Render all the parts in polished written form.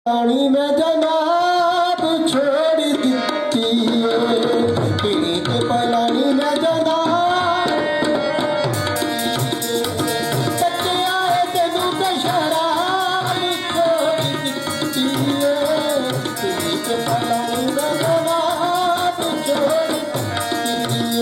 पानी में जनाब छोड़ दी पीने के पानी में जनाब बच्चे आए तेनू ते शराब छोड़ दी पीने के पानी में जनाब छोड़ दी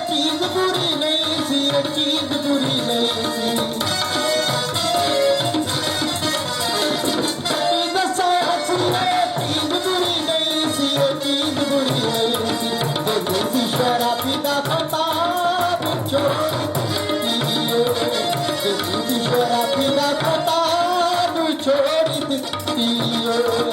चीज बुरी नहीं सी चीज बुरी नहीं सी चीज बुरी नहीं सी देसी शराबी का खताब छोड़ दिए देसी शराबी का खताब छोड़ दिए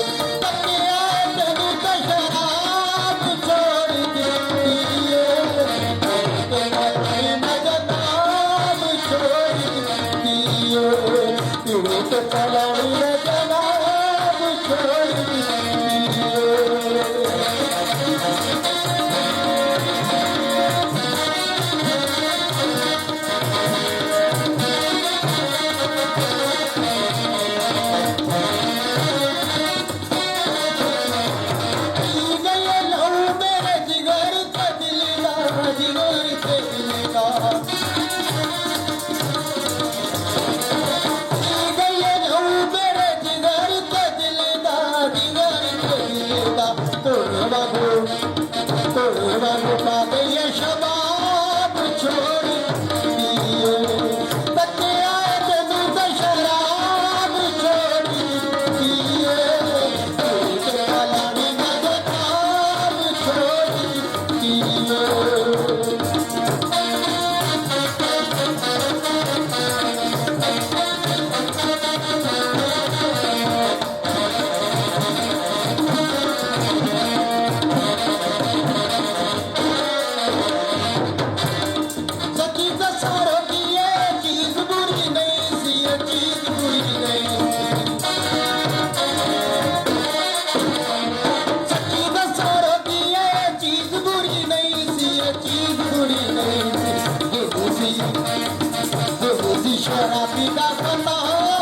शराबी का खताब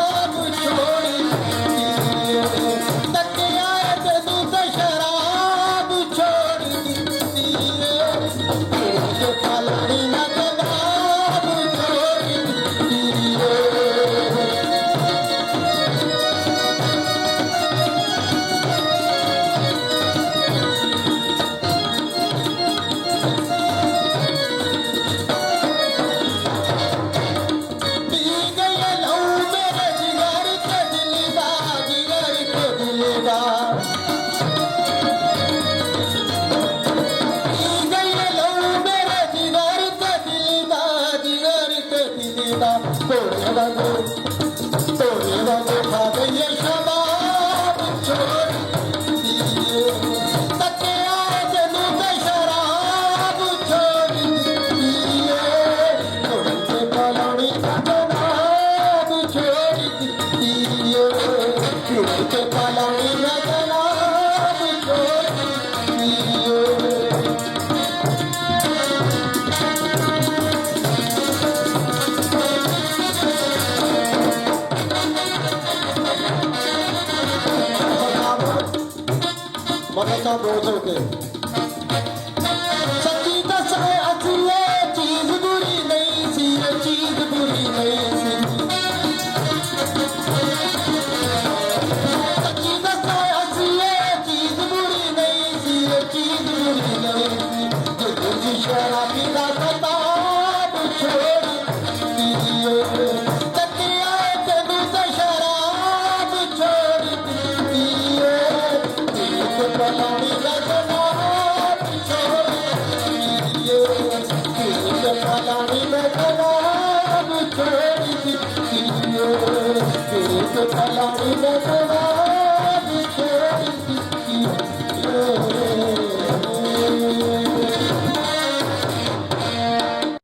छोड़ दिए तक आए तेनू तो शराब छोड़ दिए फलानी न जनाब छोड़ दिए Maka bozo ke. Sakita saya asli शराबी का खताब छोड़ी दिए तकिया तेनू से शराब छोड़ी दिए एक पलानी का शराब छोड़ी दिए एक पलानी का शराब छोड़ी दिए एक पलानी का